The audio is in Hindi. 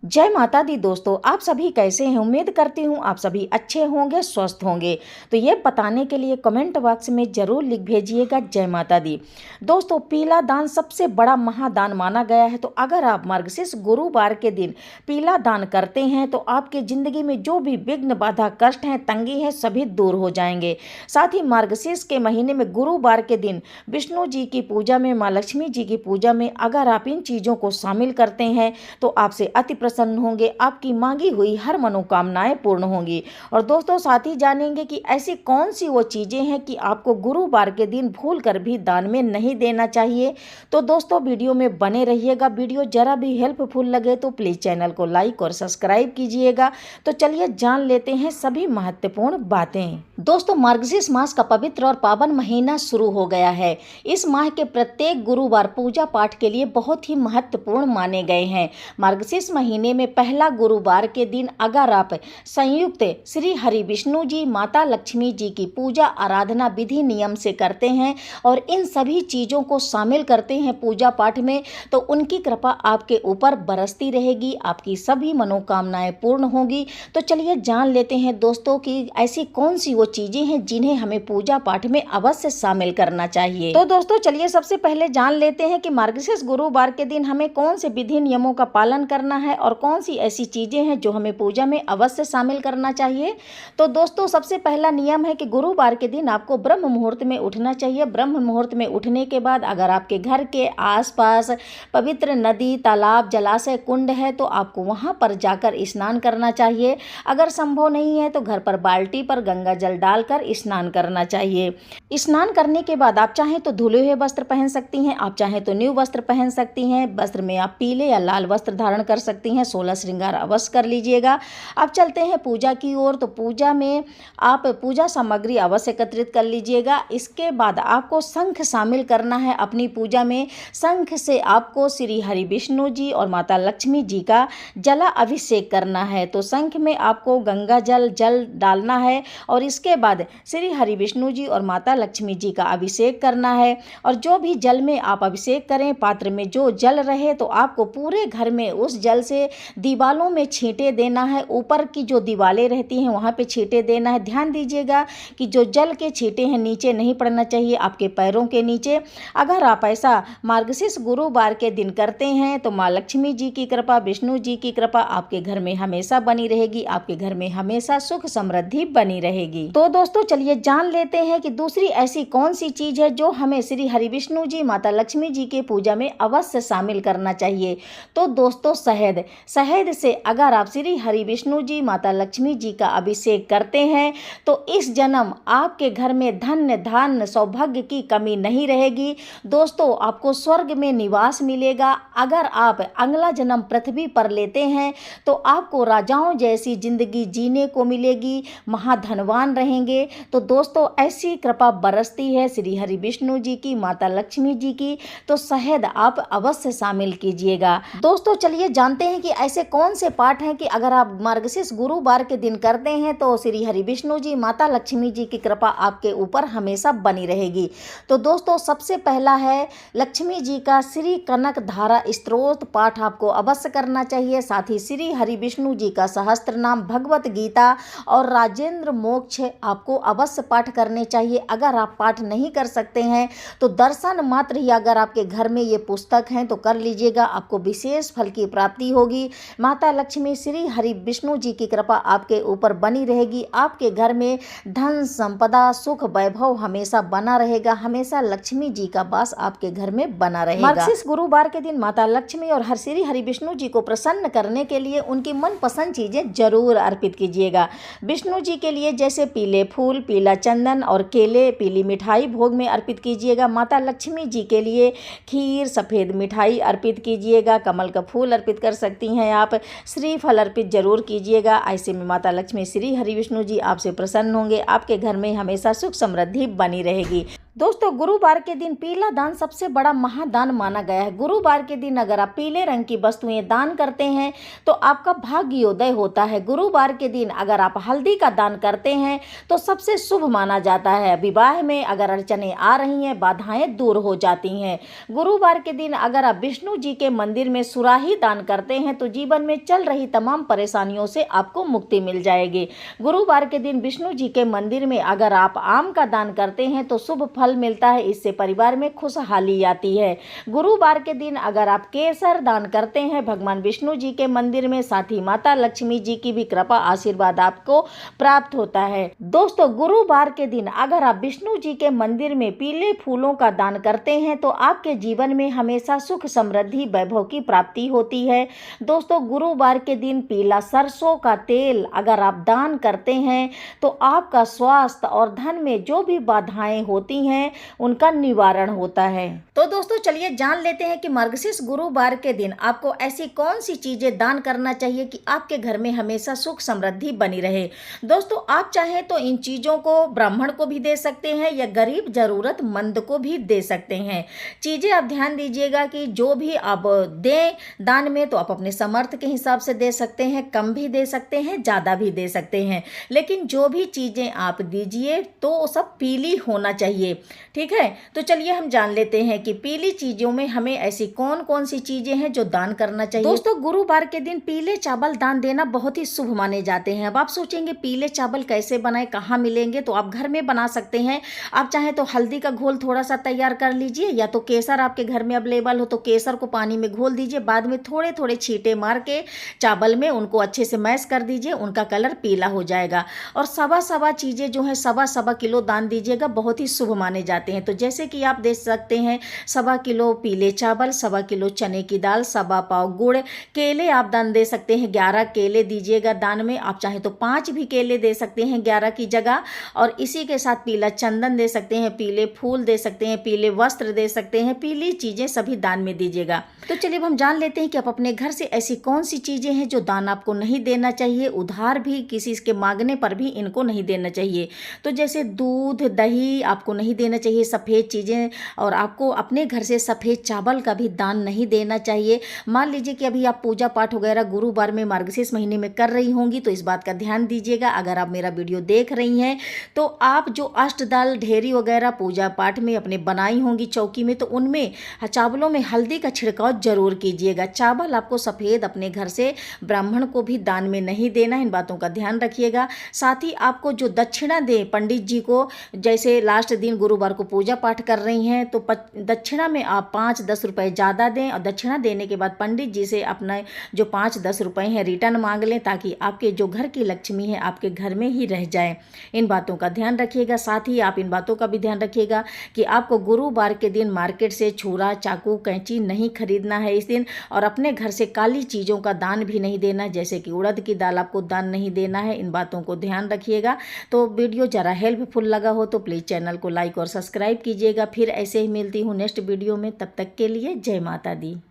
जय माता दी दोस्तों, आप सभी कैसे हैं। उम्मीद करती हूँ आप सभी अच्छे होंगे, स्वस्थ होंगे। तो ये बताने के लिए कमेंट बॉक्स में ज़रूर लिख भेजिएगा जय माता दी। दोस्तों, पीला दान सबसे बड़ा महादान माना गया है। तो अगर आप मार्गशीर्ष गुरुवार के दिन पीला दान करते हैं तो आपकी ज़िंदगी में जो भी विघ्न, बाधा, कष्ट हैं, तंगी है, सभी दूर हो जाएंगे। साथ ही मार्गशीर्ष के महीने में गुरुवार के दिन विष्णु जी की पूजा में, माँ लक्ष्मी जी की पूजा में अगर आप इन चीज़ों को शामिल करते हैं तो आपसे अति प्रसन्न होंगे, आपकी मांगी हुई हर मनोकामनाएं पूर्ण होंगी। और दोस्तों, साथ ही जानेंगे कि ऐसी कौन सी वो चीज़ें हैं कि आपको गुरुवार के दिन भूल कर भी दान में नहीं देना चाहिए। तो दोस्तों, वीडियो में बने रहिएगा। वीडियो जरा भी हेल्पफुल लगे तो प्लीज़ चैनल को लाइक और सब्सक्राइब कीजिएगा। तो चलिए जान लेते हैं सभी महत्वपूर्ण बातें। दोस्तों, मार्गशीर्ष मास का पवित्र और पावन महीना शुरू हो गया है। इस माह के प्रत्येक गुरुवार पूजा पाठ के लिए बहुत ही महत्वपूर्ण माने गए हैं। मार्गशीर्ष महीने में पहला गुरुवार के दिन अगर आप संयुक्त श्री हरि विष्णु जी, माता लक्ष्मी जी की पूजा आराधना विधि नियम से करते हैं और इन सभी चीज़ों को शामिल करते हैं पूजा पाठ में, तो उनकी कृपा आपके ऊपर बरसती रहेगी, आपकी सभी मनोकामनाएं पूर्ण होंगी। तो चलिए जान लेते हैं दोस्तों कि ऐसी कौन सी वो चीज़ें हैं जिन्हें हमें पूजा पाठ में अवश्य शामिल करना चाहिए। तो दोस्तों, चलिए सबसे पहले जान लेते हैं कि मार्गशीर्ष गुरुवार के दिन हमें कौन से विधि नियमों का पालन करना है और कौन सी ऐसी चीज़ें हैं जो हमें पूजा में अवश्य शामिल करना चाहिए। तो दोस्तों, सबसे पहला नियम है कि गुरुवार के दिन आपको ब्रह्म मुहूर्त में उठना चाहिए। ब्रह्म मुहूर्त में उठने के बाद अगर आपके घर के आसपास पवित्र नदी, तालाब, जलाशय, कुंड है तो आपको वहां पर जाकर स्नान करना चाहिए। अगर संभव नहीं है तो घर पर बाल्टी पर गंगा जल डालकर स्नान करना चाहिए। स्नान करने के बाद आप चाहें तो धुले हुए वस्त्र पहन सकती हैं, आप चाहें तो न्यू वस्त्र पहन सकती हैं। वस्त्र में आप पीले या लाल वस्त्र धारण कर सकती हैं। 16 श्रृंगार अवश्य कर लीजिएगा। अब चलते हैं पूजा की ओर। तो पूजा में आप पूजा सामग्री अवश्य एकत्रित कर लीजिएगा। इसके बाद आपको शंख शामिल करना है अपनी पूजा में। शंख से आपको श्री हरि विष्णु जी और माता लक्ष्मी जी का जला अभिषेक करना है। तो शंख में आपको गंगा जल डालना है और इसके बाद श्री हरि विष्णु जी और माता लक्ष्मी जी का अभिषेक करना है। और जो भी जल में आप अभिषेक करें, पात्र में जो जल रहे तो आपको पूरे घर में उस जल से दीवालों में छींटे देना है। ऊपर की जो दीवारें रहती हैं वहाँ पे छींटे देना है। ध्यान दीजिएगा कि जो जल के छींटे हैं नीचे नहीं पड़ना चाहिए, आपके पैरों के नीचे। अगर आप ऐसा मार्गशीर्ष गुरुवार के दिन करते हैं तो माँ लक्ष्मी जी की कृपा, विष्णु जी की कृपा आपके घर में हमेशा बनी रहेगी, आपके घर में हमेशा सुख समृद्धि बनी रहेगी। तो दोस्तों, चलिए जान लेते हैं कि दूसरी ऐसी कौन सी चीज है जो हमें श्री हरि विष्णु जी, माता लक्ष्मी जी के पूजा में अवश्य शामिल करना चाहिए। तो दोस्तों, शहद से अगर आप श्री हरि विष्णु जी, माता लक्ष्मी जी का अभिषेक करते हैं तो इस जन्म आपके घर में धन, धान्य, सौभाग्य की कमी नहीं रहेगी। दोस्तों, आपको स्वर्ग में निवास मिलेगा। अगर आप अगला जन्म पृथ्वी पर लेते हैं तो आपको राजाओं जैसी जिंदगी जीने को मिलेगी, महाधनवान रहेंगे। तो दोस्तों, ऐसी कृपा बरसती है श्री हरि विष्णु जी की, माता लक्ष्मी जी की। तो शहद आप अवश्य शामिल कीजिएगा। दोस्तों, चलिए जानते हैं कि ऐसे कौन से पाठ हैं कि अगर आप मार्गशीर्ष गुरुवार के दिन करते हैं तो श्री हरि विष्णु जी, माता लक्ष्मी जी की कृपा आपके ऊपर हमेशा बनी रहेगी। तो दोस्तों, सबसे पहला है लक्ष्मी जी का श्री कनक धारा स्तोत्र पाठ आपको अवश्य करना चाहिए। साथ ही श्री हरि विष्णु जी का सहस्त्र नाम, भगवत गीता और राजेंद्र मोक्ष आपको अवश्य पाठ करने चाहिए। अगर आप पाठ नहीं कर सकते हैं तो दर्शन मात्र ही अगर आपके घर में ये पुस्तक हैं तो कर लीजिएगा, आपको विशेष फल की प्राप्ति होगी। माता लक्ष्मी, श्री हरि विष्णु जी की कृपा आपके ऊपर बनी रहेगी। आपके घर में धन, संपदा, सुख, वैभव हमेशा बना रहेगा। हमेशा लक्ष्मी जी का वास आपके घर में बना रहेगा। मार्गशीर्ष गुरुवार के दिन माता लक्ष्मी और श्री हरि विष्णु जी को प्रसन्न करने के लिए उनकी मनपसंद चीजें जरूर अर्पित कीजिएगा। विष्णु जी के लिए जैसे पीले फूल, पीला चंदन और केले, पीली मिठाई भोग में अर्पित कीजिएगा। माता लक्ष्मी जी के लिए खीर, सफ़ेद मिठाई अर्पित कीजिएगा। कमल का फूल अर्पित कर सकती हैं आप। श्रीफल अर्पित जरूर कीजिएगा। ऐसे में माता लक्ष्मी, श्री हरि विष्णु जी आपसे प्रसन्न होंगे, आपके घर में हमेशा सुख समृद्धि बनी रहेगी। दोस्तों गुरुवार के दिन पीला दान सबसे बड़ा महादान माना गया है। गुरुवार के दिन अगर आप पीले रंग की वस्तुएं दान करते हैं तो आपका भाग्योदय होता है। गुरुवार के दिन अगर आप हल्दी का दान करते हैं तो सबसे शुभ माना जाता है। विवाह में अगर अड़चनें आ रही हैं, बाधाएं दूर हो जाती हैं। गुरुवार के दिन अगर आप विष्णु जी के मंदिर में सुराही दान करते हैं तो जीवन में चल रही तमाम परेशानियों से आपको मुक्ति मिल जाएगी। गुरुवार के दिन विष्णु जी के मंदिर में अगर आप आम का दान करते हैं तो शुभ फल मिलता है, इससे परिवार में खुशहाली आती है। गुरुवार के दिन अगर आप केसर दान करते हैं भगवान विष्णु जी के मंदिर में, साथ ही माता लक्ष्मी जी की भी कृपा आशीर्वाद आपको प्राप्त होता है। दोस्तों गुरुवार के दिन अगर आप विष्णु जी के मंदिर में पीले फूलों का दान करते हैं तो आपके जीवन में हमेशा सुख समृद्धि वैभव की प्राप्ति होती है। दोस्तों गुरुवार के दिन पीला सरसों का तेल अगर आप दान करते हैं तो आपका स्वास्थ्य और धन में जो भी बाधाएं होती हैं उनका निवारण होता है। तो दोस्तों चलिए जान लेते हैं कि मार्गशीर्ष गुरुवार के दिन आपको ऐसी कौन सी चीजें दान करना चाहिए कि आपके घर में हमेशा सुख समृद्धि बनी रहे। दोस्तों आप चाहें तो इन चीजों को ब्राह्मण को भी दे सकते हैं या गरीब जरूरतमंद को भी दे सकते हैं। चीजें आप ध्यान दीजिएगा कि जो भी आप दें दान में तो आप अपने सामर्थ्य के हिसाब से दे सकते हैं, कम भी दे सकते हैं, ज्यादा भी दे सकते हैं, लेकिन जो भी चीजें आप दीजिए तो सब पीली होना चाहिए। ठीक है, तो चलिए हम जान लेते हैं कि पीली चीजों में हमें ऐसी कौन कौन सी चीजें हैं जो दान करना चाहिए। दोस्तों गुरुवार के दिन पीले चावल दान देना बहुत ही शुभ माने जाते हैं। अब आप सोचेंगे पीले चावल कैसे बनाए, कहाँ मिलेंगे, तो आप घर में बना सकते हैं। आप चाहें तो हल्दी का घोल थोड़ा सा तैयार कर लीजिए, या तो केसर आपके घर में अवेलेबल हो तो केसर को पानी में घोल दीजिए, बाद में थोड़े थोड़े छींटे मार के चावल में उनको अच्छे से मैश कर दीजिए, उनका कलर पीला हो जाएगा। और सवा सवा चीजें जो है सवा सवा किलो दान दीजिएगा, बहुत ही शुभ माने जाते हैं। तो जैसे कि आप देख सकते हैं 1.25 किलो पीले चावल, 1.25 किलो चने की दाल, 1.25 पाव गुड़, केले आप दान दे सकते हैं, 11 केले दीजिएगा दान में। आप चाहें तो 5 भी केले दे सकते हैं 11 की जगह। और इसी के साथ पीला चंदन दे सकते हैं, पीले फूल दे सकते हैं, पीले वस्त्र दे सकते हैं, पीली चीजें सभी दान में दीजिएगा। तो चलिए अब हम जान लेते हैं कि आप अपने घर से ऐसी कौन सी चीजें हैं जो दान आपको नहीं देना चाहिए। उधार भी किसी के मांगने पर भी इनको नहीं देना चाहिए। तो जैसे दूध दही आपको नहीं देना चाहिए, सफ़ेद चीज़ें, और आपको अपने घर से सफ़ेद चावल का भी दान नहीं देना चाहिए। मान लीजिए कि अभी आप पूजा पाठ वगैरह गुरुवार में मार्गशीर्ष महीने में कर रही होंगी तो इस बात का ध्यान दीजिएगा। अगर आप मेरा वीडियो देख रही हैं तो आप जो अष्टदल ढेरी वगैरह पूजा पाठ में अपने बनाई होंगी चौकी में, तो उनमें चावलों में हल्दी का छिड़काव जरूर कीजिएगा। चावल आपको सफ़ेद अपने घर से ब्राह्मण को भी दान में नहीं देना है, इन बातों का ध्यान रखिएगा। साथ ही आपको जो दक्षिणा दे पंडित जी को, जैसे लास्ट दिन गुरुवार को पूजा पाठ कर रही हैं तो दक्षिणा में आप 5-10 रुपए ज़्यादा दें, और दक्षिणा देने के बाद पंडित जी से अपना जो 5-10 रुपए हैं रिटर्न मांग लें, ताकि आपके जो घर की लक्ष्मी है आपके घर में ही रह जाए। इन बातों का ध्यान रखिएगा। साथ ही आप इन बातों का भी ध्यान रखिएगा कि आपको गुरुवार के दिन मार्केट से छुरा चाकू कैंची नहीं खरीदना है इस दिन, और अपने घर से काली चीज़ों का दान भी नहीं देना, जैसे कि उड़द की दाल आपको दान नहीं देना है। इन बातों को ध्यान रखिएगा। तो वीडियो ज़रा हेल्पफुल लगा हो तो प्लीज़ चैनल को लाइक और सब्सक्राइब कीजिएगा। फिर ऐसे ही मिलती हूँ नेक्स्ट वीडियो में, तब तक के लिए जय माता दी।